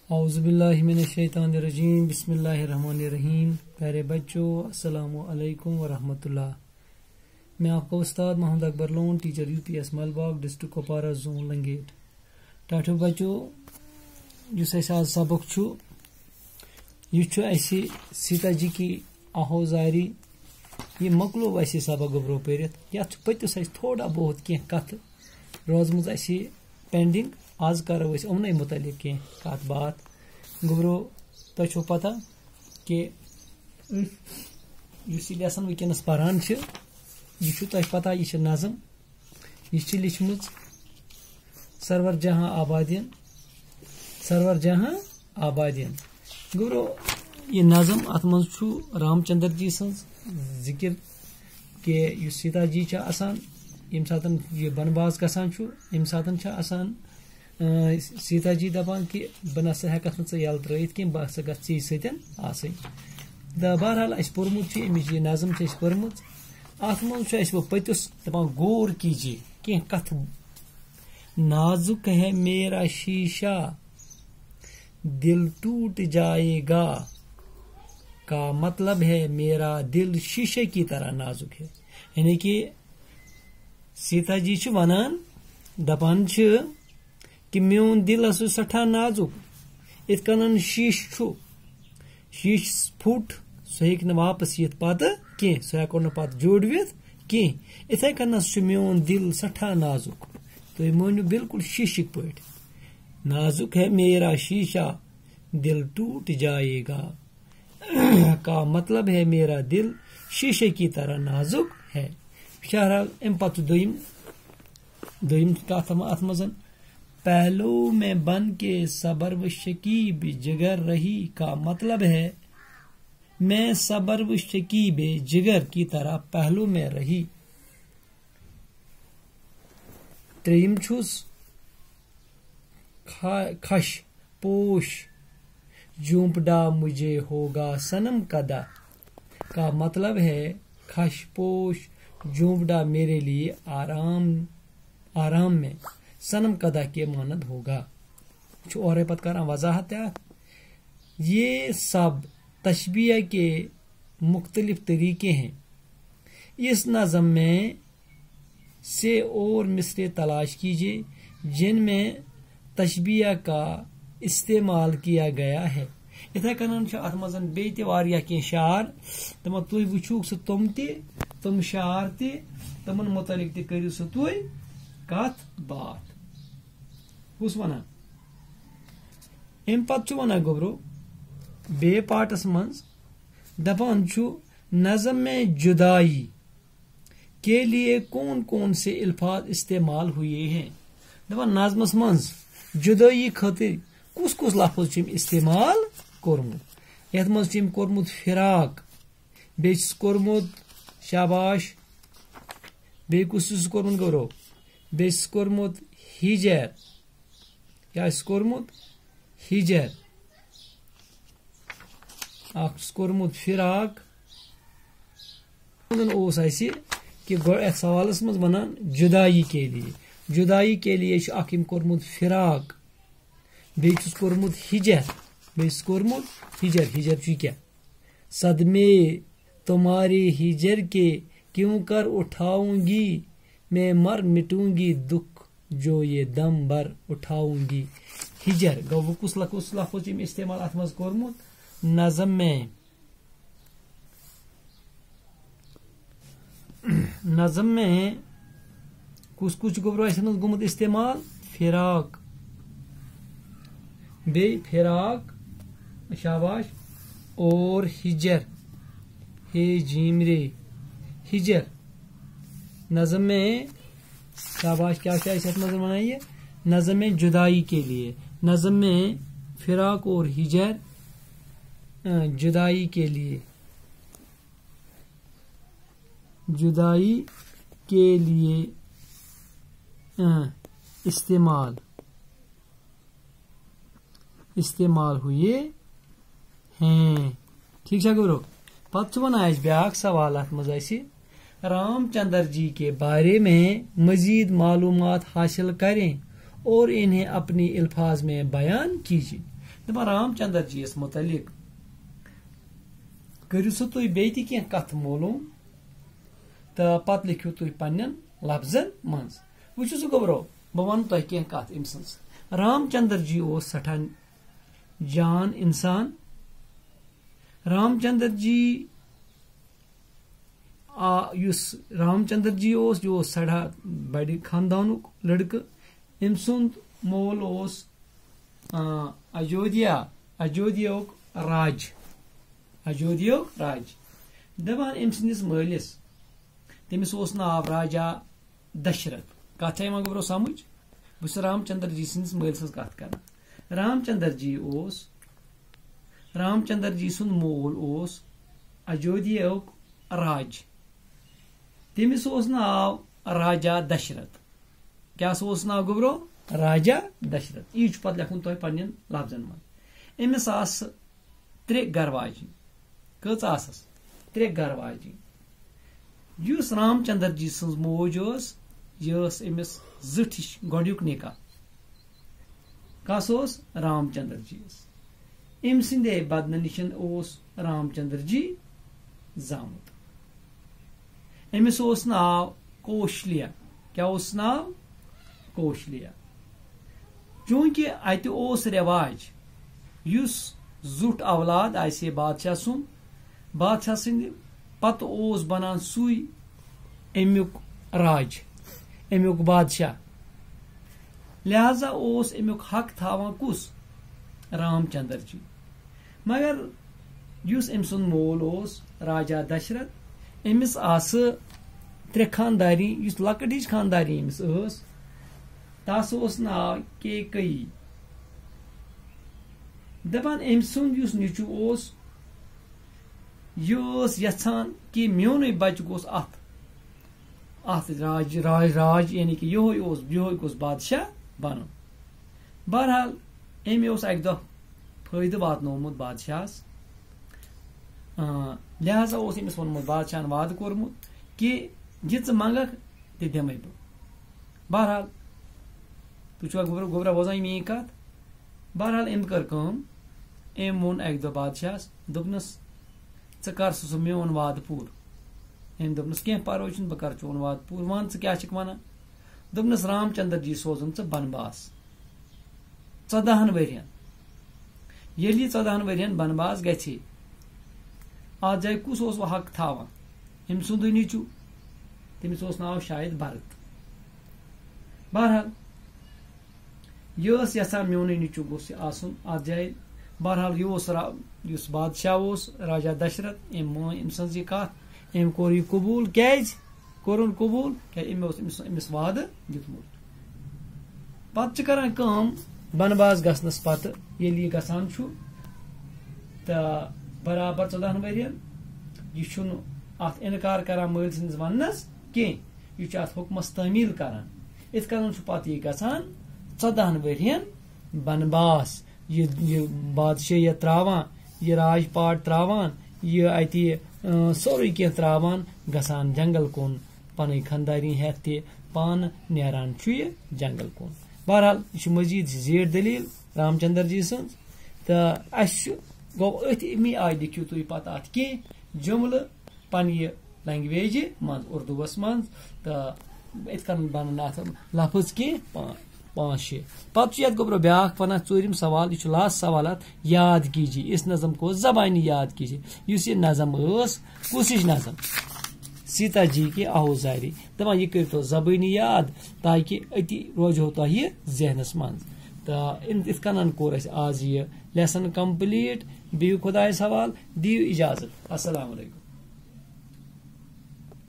اعوذ باللہ من الشیطان الرجیم بسم اللہ الرحمن الرحیم. پیارے بچوں السلام علیکم ورحمۃ اللہ. میں آپ کا استاد Muhammad Akbar Lone, teacher UPS Malbagh, district Kupwara, zone Langate. ٹاٹو بچو یس اس آج سبق چھو یہ اسی سیتا جی کی آہوزاری یہ مکلو اسی سبق گبرو پرت یا پتس تھوڑا بہت کی کت روزم اسی پینڈنگ. آز کرو امن متعلق کی کت بات گبرو. تہ پتہ کہ اس لیسن ونکس پران یہ تہ پتہ یہ نظم یہ لچھم سرور جہاں آبادین گبرو. یہ نظم ات مز رام چندر جی سن ذکر کہ سیتا جی آسان یم سات یہ بنواس گسان یم سات آسان سیتا جی دپان کہ بہ نسا ہیکت ژے یل ترٲیِتھ کینٛہہ بہ ہسا گژھ ژے سۭتۍ آسٕنۍ. بہرحال اَسہِ پوٚرمُت چھُ امِچ یہِ نظم چھِ اَسہِ پٔرمٕژ. اَتھ منٛز چھُ اَسہِ پٔتِس دپان غور کیجیے کینٛہہ کتھٕ. نازک ہے میرا شیشہ دل ٹوٹ جائے گا کا مطلب ہے میرا دل شیشے کی طرح نازک ہے. یعنی کہ سیتا جی چھِ ونان دپان چھِ کہ میون دل ہسا سٹھا نازک ات کن شیش شیش پھٹ سہ ہیک واپس یت پتہ کی سہ ہیکو نہ پتہ جوڑوت کی. اتھے کنس میون دل سٹھا نازک تھی مانو بالکل شیشک پٹ. نازک ہے میرا شیشہ دل ٹوٹ جائے گا کا مطلب ہے میرا دل شیشے کی طرح نازک ہے. بہرحال ام پتہ دویم کت ات مزن پہلو میں بن کے صبر و شکیب جگر رہی کا مطلب ہے میں صبر و شکیب جگر کی طرح پہلو میں رہی. تریم چھس کھش پوش جھونپڑا مجھے ہوگا صنم کدا کا مطلب ہے کھش پوش جھونپڑا میرے لیے آرام میں صنم کدا کے مانند ہوگا. اور پت کر وضاحت یہ سب تشبیہ کے مختلف طریقے ہیں. اس نظم میں سے اور مصرے تلاش کیجیے جن میں تشبیہ کا استعمال کیا گیا ہے. اتھے کنن ات مزن بیٚیہِ تہِ واریاہ کینٛہہ شعر تِمن تُہۍ وٕچھوُکھ سُہ تِم شعر تہِ تِمن متعلق تہِ کٔرِو سُہ تُہۍ کتھ بات. کس ونان ام پتہ ونان گوبرو بے پارٹس منز دپان نظم میں جدائی کے لیے کون کون سے الفاظ استعمال ہوئے ہیں. دپان نظمس منز جدائی خاطر کس کس لفظ استعمال کورمت. یتھ مز کورمت فراق بیس کورمت شاباش بے کس کورمت گورو بیس کورمت ہجر یا کورمت ہجر کورمت فراق اس کہ سوالس مز ونان جدائی کے لیے اخم کورمت فراق بیس کورمت ہجر کیا صدمے تمہارے ہجر کے کیوں کر اٹھاؤں گی میں مر مٹوں گی دکھ جو یہ دم بر اٹھاؤں گی. ہجر گو وہ کس لفظ استعمال ات مز کورمت نظم میں کس گوبرو اس گومت استعمال فراق بے فراق شاباش اور ہجر ہے جیم رے ہجر. نظم میں شاباش کیا مزہ بنائیے نظم میں جدائی کے لیے نظم میں فراق اور ہجر جدائی کے لیے استعمال ہوئے ہیں. ٹھیک ہے گورو. پتہ ونان اس بیاکھ سوالات مز رام چندر جی کے بارے میں مزید معلومات حاصل کریں اور انہیں اپنی الفاظ میں بیان کیجیے. دپان رام چندر جی یس متعلق کٔرِو سا تُہۍ بیٚیہِ تہِ کینٛہہ کتھ معلوٗم تہٕ پتہٕ لیکھِو تُہۍ پننٮ۪ن لفظن منٛز. وٕچھِو سا گوبرو بہٕ ونہٕ تۄہہِ کینٛہہ کتھ أمۍ سٕنٛز. رام چندر جی اوس سٮ۪ٹھاہ جان انسان. رام چندر جی یُس رام چندر جی اوس یہِ اوس سٮ۪ٹھاہ بڑِ خاندانُک لڑکہٕ. أمۍ سُنٛد مول اوس اجودھیاہُک راج. دپان أمۍ سٕنٛدِس مٲلِس تٔمِس اوس ناو راجا دشرت. کتھ چھا یِوان گوبرو سمجھ؟ بہٕ چھُس رام چندر جی سٕنٛدِس مٲلۍ سٕنٛز کتھ کران. رام چندر جی سُنٛد مول اوس اجودھیاہُک راج. تٔمِس اوس ناو راجا دشرت. کیاہ سا اوس ناو گوبرو؟ راجا دشرت. یی چھُ پتہٕ لیکھُن تۄہہِ پننٮ۪ن لفظن منٛز. أمِس آسہٕ 3 گرواجہِ. کٔژ آسس؟ 3 گرواجہِ. یُس رام چندر جی سٕنٛز موج ٲس یہِ ٲس أمِس زٕٹھِش گۄڈنیُک نکاح. کس اوس؟ رام چندر جی یس. أمۍ سٕنٛدے بدنہٕ نِش اوس رام چندر جی زامُت. أمِس اوس ناو کوشلیا. کیاہ اوس ناو؟ کوشلیا. چوٗنٛکہِ اتہِ اوس رٮ۪واج یُس زُٹھ اولاد آسہِ بادشاہ سٕنٛدِ پتہٕ اوس بنان سُے امیُک راج، امیُک بادشاہ. لہذا اوس امیُک حق تھاوان کُس؟ رام چندر جی. مگر یُس أمۍ سُنٛد مول اوس راجا دشرت أمِس آسہٕ 3 خانداری. یُس لۄکٕٹ ہِش خانداری أمِس ٲس تس اوس ناو کیکئی. دپان أمۍ سُنٛد یُس نیٚچوٗ اوس یہِ ٲس یژھان کہِ میونُے بچہِ گوٚژھ اتھ راج یعنی کہِ یِہوے گوٚژھ بادشاہ بنُن. بہرحال أمۍ اوس اکہِ دۄہ فٲیدٕ واتنومُت بادشاہس. لہذا اوس أمِس ووٚنمُت بادشاہن وعدٕ کوٚرمُت کہِ یہِ ژٕ منگکھ تہِ دِمے بہٕ. بہرحال تُہۍ چھُوا گوبرا بوزان یہِ میٲنۍ کتھ؟ بہرحال أمۍ کٔر کٲم. أمۍ ووٚن اکہِ دۄہ بادشاہس دوٚپنس ژٕ کر سُہ میون وعدٕ پوٗرٕ. أمۍ دوٚپنس کینٛہہ پرواے چھُنہٕ بہٕ کرٕ چون وعدٕ پوٗرٕ. ون ژٕ کیاہ چھکھ ونان؟ دوٚپنس رام چندر جی سوزُن ژٕ بنباس 14 ؤرین. ییٚلہِ یہِ 14 ؤرین بنباس گژھِ اتھ جایہِ کُس اوس وۄنۍ حق تھاوان؟ أمۍ سُنٛدُے نیٚچوٗ. تٔمِس اوس ناو شاید بھرت. بہرحال یہِ ٲس یژھان میونُے نیٚچوٗ گوٚژھ یہِ آسُن اتھ جایہِ. بہرحال یہِ اوس یُس بادشاہ اوس راجا دشرت أمۍ مٲنۍ أمۍ سٕنٛز یہِ کتھ. أمۍ کوٚر یہِ قبوٗل. کیازِ کوٚرُن قبوٗل؟ کیازِ أمۍ اوس أمِس وعدٕ دیُتمُت. پتہٕ چھِ کران کٲم. بنباس گژھنس پتہٕ ییٚلہِ یہِ گژھان چھُ تہٕ برابر 14 ؤرین یہِ چھُنہٕ اتھ انکار کران مٲلۍ سٕنٛدِس وننس کینٛہہ. یہِ چھُ اتھ حُکمس تعمیل کران. یِتھ کٔنۍ چھُ پتہٕ یہِ گژھان 14 ؤرین بنباس. یہِ بادشاہیت تراوان، یہِ راج پاٹ تراوان، یہِ اتہِ سورُے کینٛہہ تراوان، گژھان جنگل کُن پنٕنۍ خانداری ہٮ۪تھ تہِ پانہٕ نیران چھُ یہِ جنگل کُن. بہرحال یہِ چھُ مزیٖد زیٖٹھ دٔلیٖل رام چندر جی سٕنٛز. تہٕ اسہِ گوٚو أتھۍ امی آیہِ لیکھِو تُہۍ پتہٕ اتھ کینٛہہ جملہٕ پننہِ لینگویجہِ منٛز اردوٗوس منٛز. تہٕ یِتھ کٔنۍ بنن اتھ لفظ کینٛہہ 5-6. پتہٕ چھُ یتھ گوبرو بیاکھ ونان 4م سوال. یہِ چھُ لاس سوال اتھ. یاد کیجیے اس نظم کو زبانی یاد کیجیے. یُس یہِ نظم ٲس کُس ہِش نظم؟ سیتا جی کے آہوزاری. دپان یہِ کٔرۍتو زبٲنی یاد تاکہِ أتی روزہو تۄہہِ یہِ ذہنس منٛز. تہٕ یِتھ کٔنۍ کوٚر اسہِ آز یہِ لیسن کمپلیٖٹ. بِہِو خۄدایس حوال. دِیِو اِجازت. السلام علیکم.